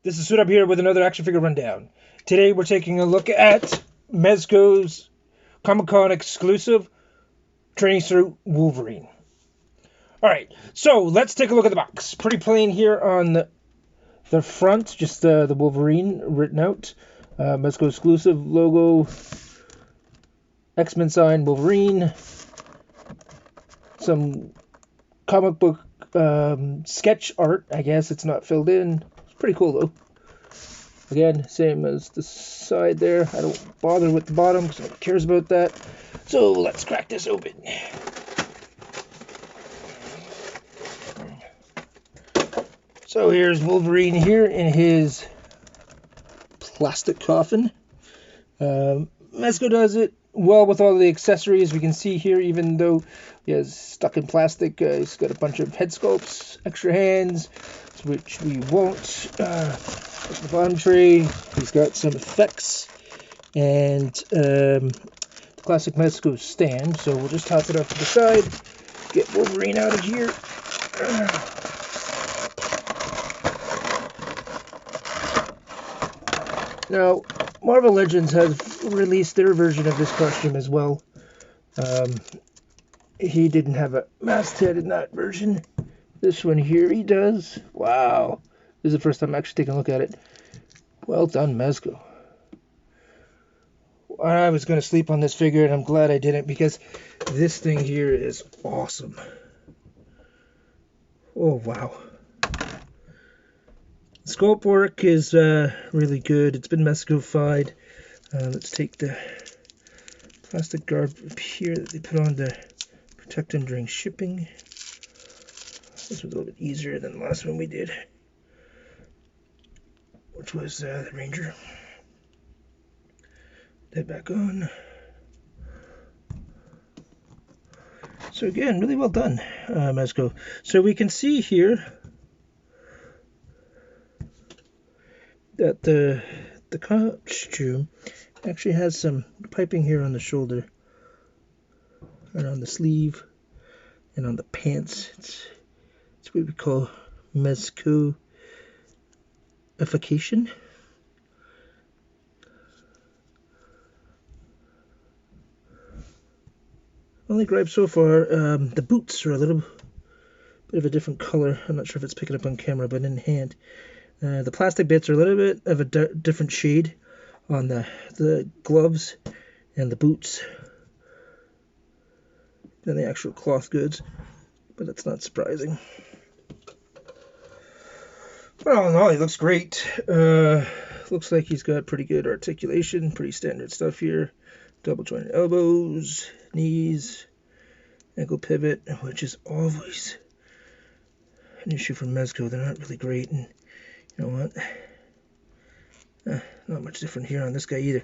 This is Suit Up here with another action figure rundown. Today we're taking a look at Mezco's Comic-Con exclusive training suit Wolverine. Alright, so let's take a look at the box. Pretty plain here on the front, just the Wolverine written out. Mezco exclusive logo, X-Men sign, Wolverine. Some comic book sketch art, I guess. It's not filled in. Pretty cool though. Again, same as the side there. I don't bother with the bottom because nobody cares about that. So let's crack this open. So here's Wolverine here in his plastic coffin. Mezco does it well with all the accessories. We can see here, even though he has stuck in plastic, he's got a bunch of head sculpts, extra hands, which we won't. The bottom tray, he's got some effects and the classic Mezco stand. So we'll just toss it off to the side, get Wolverine out of here. Now, Marvel Legends has released their version of this costume as well. He didn't have a masthead in that version. This one here he does. Wow. This is the first time I'm actually taking a look at it. Well done, Mezco. I was going to sleep on this figure, and I'm glad I didn't, because this thing here is awesome. Oh, wow. Sculpt work is really good. It's been Mezco-fied. Let's take the plastic garb up here that they put on to protect him during shipping. This was a little bit easier than the last one we did, which was the Ranger. That back on. So again, really well done, Mezco. So we can see here that the costume actually has some piping here on the shoulder, and on the sleeve, and on the pants. It's what we call Mezco-ification. Only gripe so far, the boots are a little bit of a different color. I'm not sure if it's picking up on camera, but in hand. The plastic bits are a little bit of a different shade on the gloves and the boots than the actual cloth goods, but that's not surprising. But all in all, he looks great. Looks like he's got pretty good articulation, pretty standard stuff here. Double jointed elbows, knees, ankle pivot, which is always an issue for Mezco. They're not really great, and you know what? Not much different here on this guy either.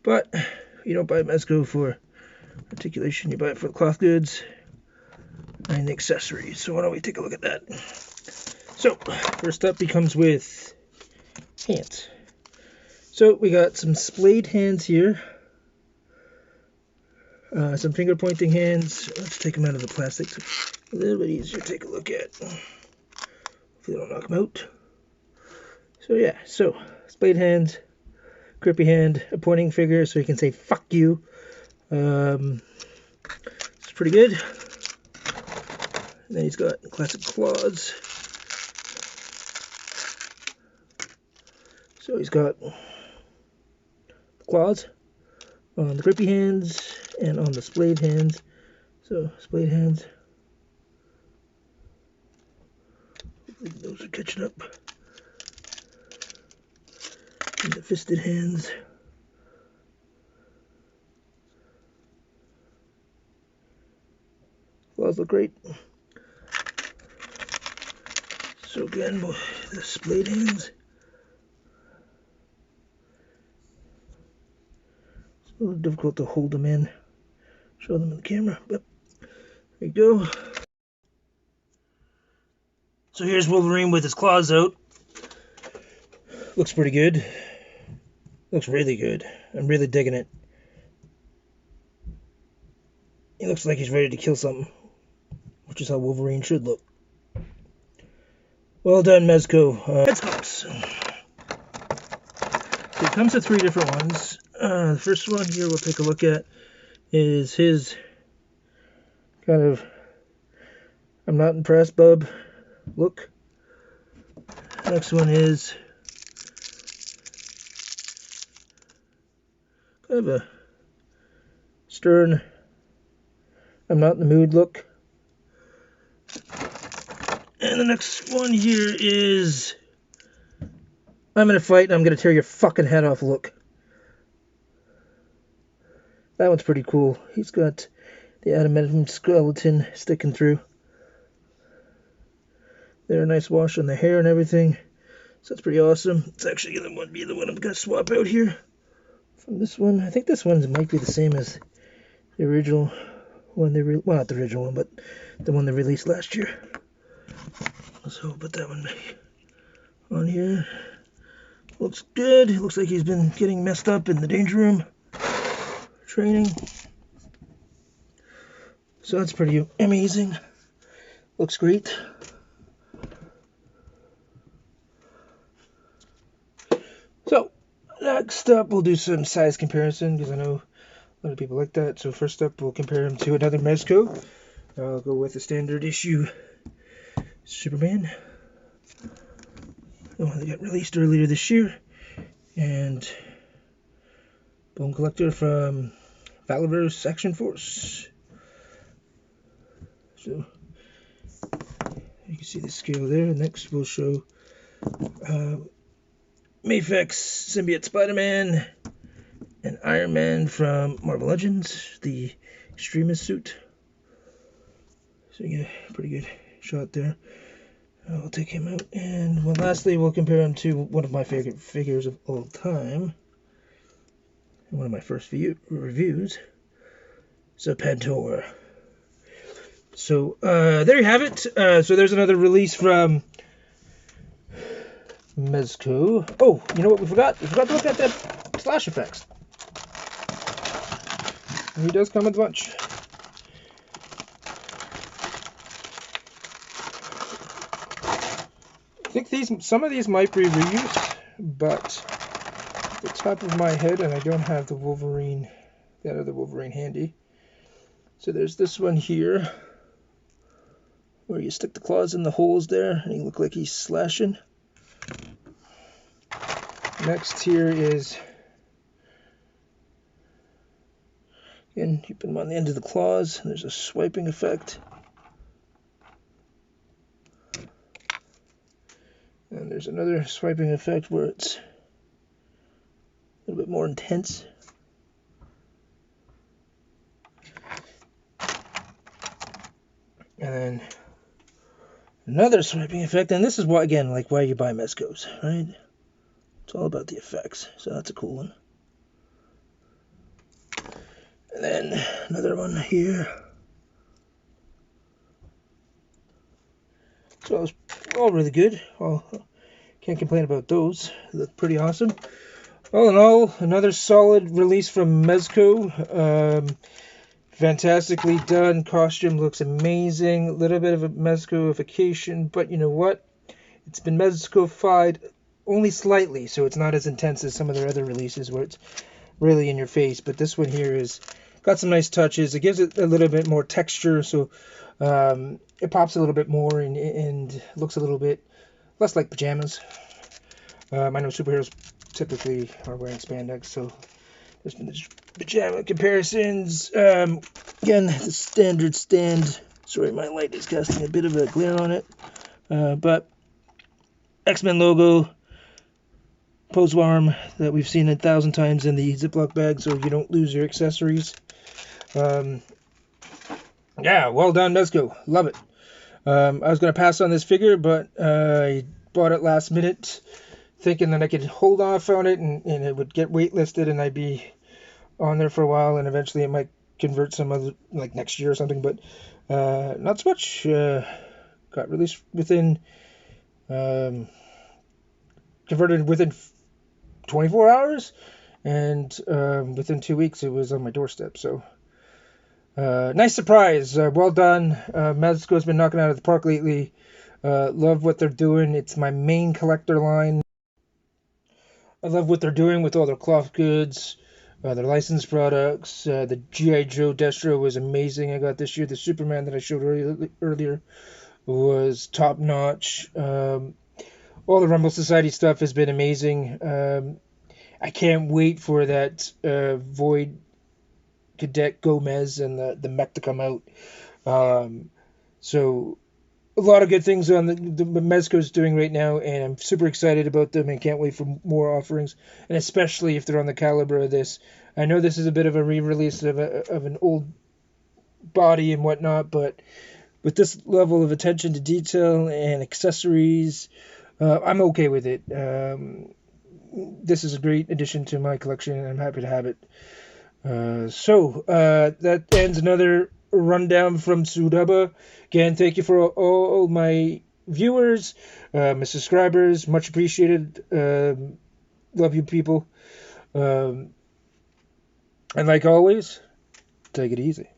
But you don't buy Mezco for articulation, you buy it for the cloth goods and the accessories. So why don't we take a look at that? So first up, he comes with hands. So we got some splayed hands here, some finger pointing hands. Let's take them out of the plastic. A little bit easier to take a look at. Hopefully they don't knock them out. So yeah, so splayed hands, grippy hand, a pointing finger so you can say fuck you. It's pretty good. And then he's got classic claws. So he's got claws on the grippy hands and on the splayed hands. So splayed hands. Those are catching up. And the fisted hands. Claws look great. So again, the splayed hands. It's a little difficult to hold them in, show them in the camera, but there you go. So here's Wolverine with his claws out. Looks pretty good. Looks really good. I'm really digging it. He looks like he's ready to kill something, which is how Wolverine should look. Well done, Mezco. Head sculpts. So it comes with 3 different ones. The first one here we'll take a look at is his kind of I'm not impressed, bub look. Next one is kind of a stern, I'm not in the mood look. And the next one here is I'm in a fight and I'm going to tear your fucking head off look. That one's pretty cool. He's got the adamantium skeleton sticking through. There, a nice wash on the hair and everything. So that's pretty awesome. It's actually going to be the one I'm going to swap out here from this one. I think this one might be the same as the original one. Well, not the original one, but the one they released last year. So I'll put that one on here. Looks good. Looks like he's been getting messed up in the danger room training. So that's pretty amazing. Looks great. So next up we'll do some size comparison because I know a lot of people like that. So first up we'll compare him to another Mezco. I'll go with the standard issue Superman. The one that got released earlier this year. And Bone Collector from Valorverse Action Force. So you can see the scale there. Next we'll show Mafex Symbiote Spider-Man and Iron Man from Marvel Legends, the Extremist suit. So you get a pretty good shot there. I'll take him out. And well, lastly, we'll compare him to one of my favorite figures of all time. One of my first reviews. Serpentor. So there you have it. So there's another release from Mezco. Oh, you know what we forgot? We forgot to look at that slash effects. He does come with a bunch. I think some of these might be reused, but at the top of my head, and I don't have the Wolverine, that other Wolverine handy. So there's this one here, where you stick the claws in the holes there, and he look like he's slashing. Next here is, again, you put them on the end of the claws, and there's a swiping effect. And there's another swiping effect where it's a little bit more intense. And then another swiping effect, and this is why, again, like why you buy Mezcos, right? It's all about the effects, so that's a cool one. And then another one here. So it's all really good. Can't complain about those. They look pretty awesome. All in all, another solid release from Mezco. Fantastically done. Costume looks amazing. A little bit of a Mezcoification, but you know what? It's been Mezcofied only slightly, so it's not as intense as some of their other releases where it's really in your face. But this one here is got some nice touches. It gives it a little bit more texture, so it pops a little bit more and looks a little bit less like pajamas. I know superheroes typically are wearing spandex, so there's been the pajama comparisons. Again, the standard stand. Sorry, my light is casting a bit of a glare on it. But X-Men logo, pose arm that we've seen 1,000 times in the Ziploc bag, so you don't lose your accessories. Yeah, well done, Mezco. Love it. I was going to pass on this figure, but I bought it last minute, thinking that I could hold off on it and it would get waitlisted and I'd be on there for a while, and eventually it might convert some other, like next year or something, but not so much. Got released within, converted within 24 hours, and within 2 weeks it was on my doorstep, so nice surprise. Well done. Mezco's been knocking out of the park lately. Love what they're doing. It's my main collector line. I love what they're doing with all their cloth goods, their licensed products. The G.I. Joe Destro was amazing. I got this year. The Superman that I showed earlier was top notch. All the Rumble Society stuff has been amazing. I can't wait for that Void Cadet Gomez and the mech to come out. So a lot of good things on the Mezco's doing right now, and I'm super excited about them and can't wait for more offerings, and especially if they're on the caliber of this. I know this is a bit of a re-release of an old body and whatnot, but with this level of attention to detail and accessories, I'm okay with it. This is a great addition to my collection, and I'm happy to have it. So that ends another rundown from Sudaba. Again, thank you for all my viewers, my subscribers. Much appreciated. Love you people. And like always, take it easy.